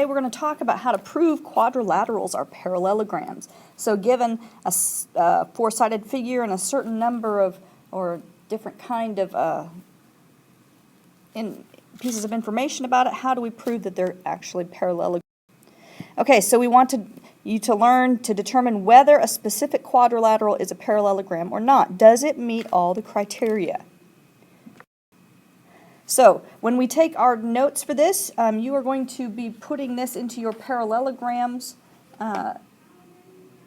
today we're going to talk about how to prove quadrilaterals are parallelograms. So given a four-sided figure and a certain number of, or different kind of pieces of information about it, how do we prove that they're actually parallelograms? Okay, so we want you to learn to determine whether a specific quadrilateral is a parallelogram or not. Does it meet all the criteria? So when we take our notes for this, you are going to be putting this into your parallelograms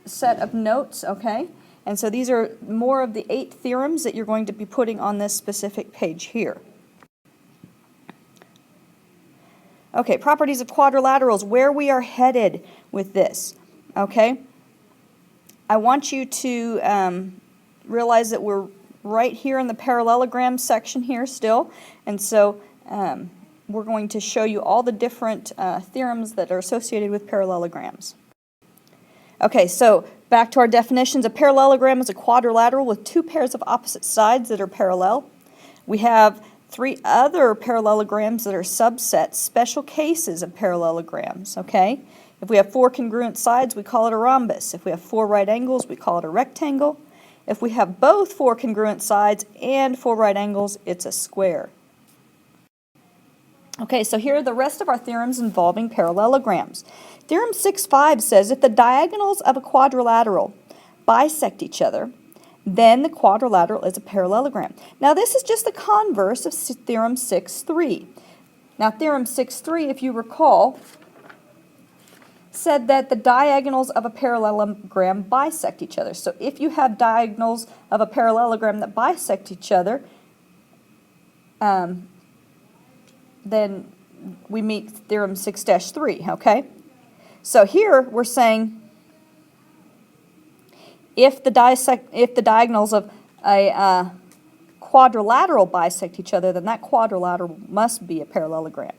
set of notes, okay? And so these are more of the 8 theorems that you're going to be putting on this specific page here. Okay, properties of quadrilaterals, where we are headed with this, okay? I want you to realize that we're right here in the parallelogram section here still, and so we're going to show you all the different theorems that are associated with parallelograms. Okay, so back to our definitions. A parallelogram is a quadrilateral with 2 pairs of opposite sides that are parallel. We have 3 other parallelograms that are subsets, special cases of parallelograms, okay? If we have 4 congruent sides, we call it a rhombus. If we have 4 right angles, we call it a rectangle. If we have both 4 congruent sides and 4 right angles, it's a square. Okay, so here are the rest of our theorems involving parallelograms. Theorem 6.5 says if the diagonals of a quadrilateral bisect each other, then the quadrilateral is a parallelogram. Now this is just the converse of theorem 6.3. Now theorem 6.3, if you recall, said that the diagonals of a parallelogram bisect each other. So if you have diagonals of a parallelogram that bisect each other, then we meet theorem 6-3, okay? So here we're saying if the diagonals of a quadrilateral bisect each other, then that quadrilateral must be a parallelogram.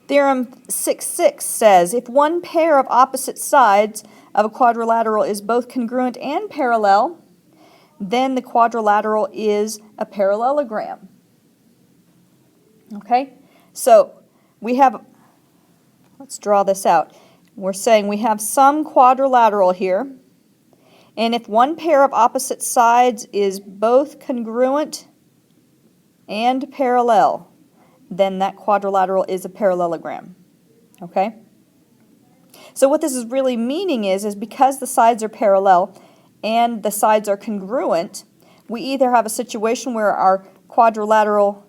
Theorem 6.6 says if one pair of opposite sides of a quadrilateral is both congruent and parallel, then the quadrilateral is a parallelogram. Okay? So we have, let's draw this out. We're saying we have some quadrilateral here, and if one pair of opposite sides is both congruent and parallel, then that quadrilateral is a parallelogram. Okay? So what this is really meaning is because the sides are parallel and the sides are congruent, we either have a situation where our quadrilateral,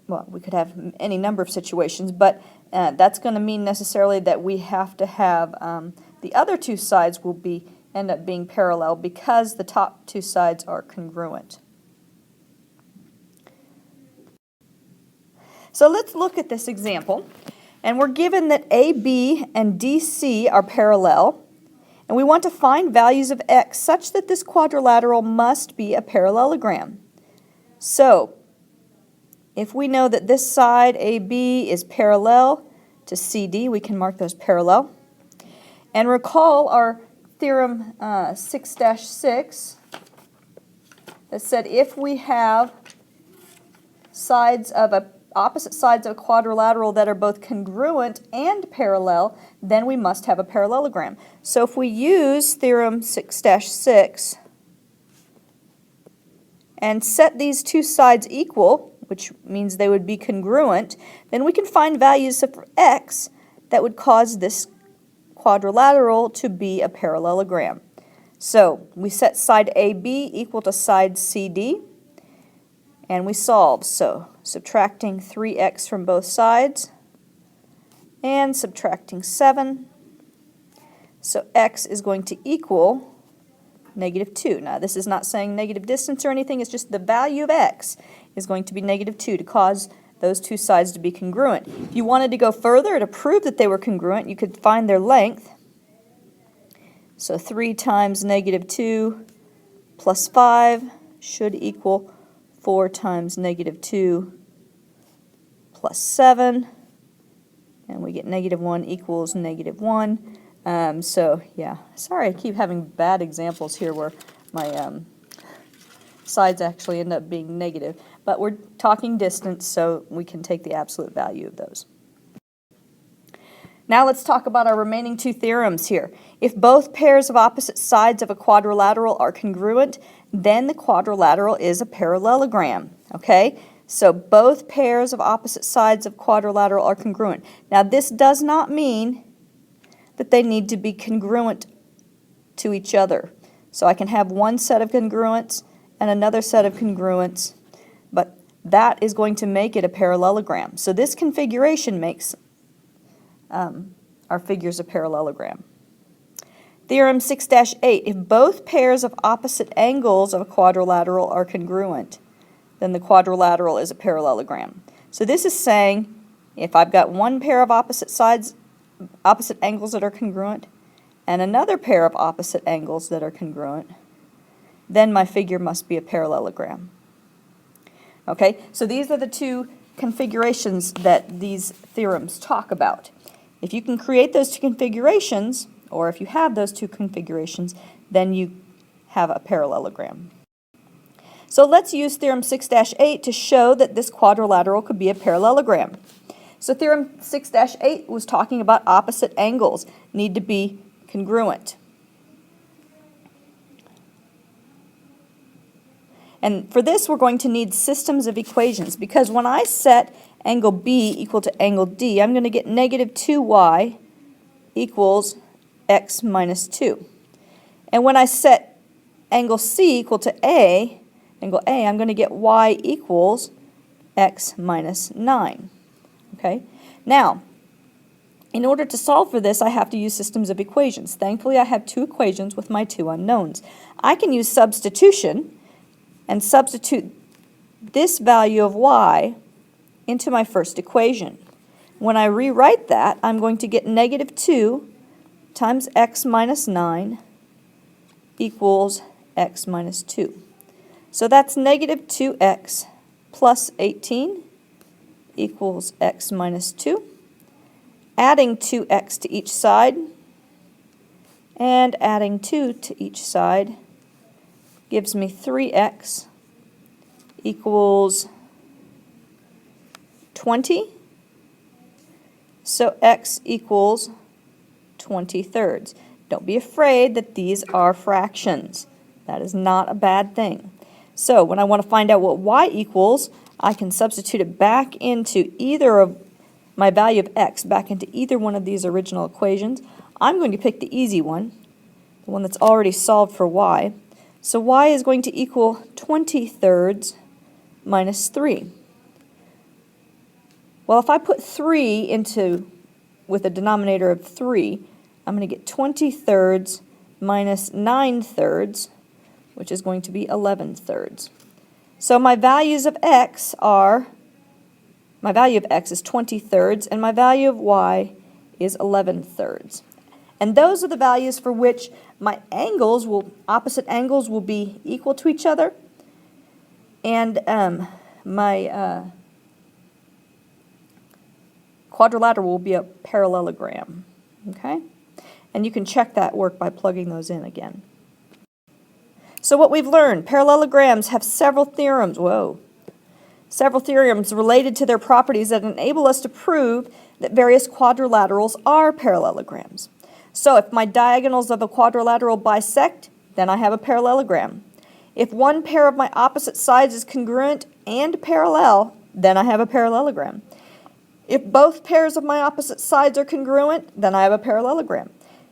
well, we could have any number of situations, but that's going to mean necessarily that we have to have the other 2 sides will end up being parallel because the top 2 sides are congruent. So let's look at this example, and we're given that AB and DC are parallel, and we want to find values of x such that this quadrilateral must be a parallelogram. So if we know that this side AB is parallel to CD, we can mark those parallel. And recall our theorem 6-6 that said if we have opposite sides of a quadrilateral that are both congruent and parallel, then we must have a parallelogram. So if we use theorem 6-6 and set these 2 sides equal, which means they would be congruent, then we can find values of x that would cause this quadrilateral to be a parallelogram. So we set side AB equal to side CD, and we solve. So subtracting 3x from both sides and subtracting 7. So x is going to equal -2. Now this is not saying negative distance or anything, it's just the value of x is going to be -2 to cause those 2 sides to be congruent. If you wanted to go further to prove that they were congruent, you could find their length. So 3 times -2 plus 5 should equal 4 times -2 plus 7, and we get -1 equals -1. So yeah, sorry I keep having bad examples here where my sides actually end up being negative, but we're talking distance, so we can take the absolute value of those. Now let's talk about our remaining two theorems here. If both pairs of opposite sides of a quadrilateral are congruent, then the quadrilateral is a parallelogram, okay? So both pairs of opposite sides of quadrilateral are congruent. Now this does not mean that they need to be congruent to each other. So I can have one set of congruents and another set of congruents, but that is going to make it a parallelogram. So this configuration makes our figures a parallelogram. Theorem 6-8, if both pairs of opposite angles of a quadrilateral are congruent, then the quadrilateral is a parallelogram. So this is saying if I've got one pair of opposite angles that are congruent, and another pair of opposite angles that are congruent, then my figure must be a parallelogram. Okay, so these are the two configurations that these theorems talk about. If you can create those two configurations, or if you have those two configurations, then you have a parallelogram. So let's use theorem 6-8 to show that this quadrilateral could be a parallelogram. So theorem 6-8 was talking about opposite angles need to be congruent. And for this, we're going to need systems of equations, because when I set angle B equal to angle D, I'm going to get negative 2y equals x minus 2. And when I set angle C equal to angle A, I'm going to get y equals x minus 9. Okay? Now, in order to solve for this, I have to use systems of equations. Thankfully, I have two equations with my two unknowns. I can use substitution and substitute this value of y into my first equation. When I rewrite that, I'm going to get negative 2 times x minus 9 equals x minus 2. So that's negative 2x plus 18 equals x minus 2. Adding 2x to each side and adding 2 to each side gives me 3x equals 20. So x equals 20/3. Don't be afraid that these are fractions. That is not a bad thing. So when I want to find out what y equals, I can substitute it back into either of my value of x, back into either one of these original equations. I'm going to pick the easy one, the one that's already solved for y. So y is going to equal 20/3 minus 3. Well, if I put 3 with a denominator of 3, I'm going to get 20/3 minus 9/3, which is going to be 11/3. So my values of x are, my value of x is 20/3, and my value of y is 11/3. And those are the values for which my opposite angles will be equal to each other, and my quadrilateral will be a parallelogram. Okay? And you can check that work by plugging those in again. So what we've learned, parallelograms have several theorems related to their properties that enable us to prove that various quadrilaterals are parallelograms. So if my diagonals of a quadrilateral bisect, then I have a parallelogram. If one pair of my opposite sides is congruent and parallel, then I have a parallelogram. If both pairs of my opposite sides are congruent, then I have a parallelogram.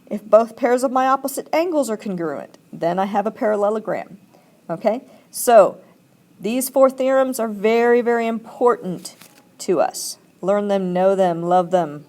If both pairs of my opposite angles are congruent, then I have a parallelogram. Okay? So these four theorems are very, very important to us. Learn them, know them, love them.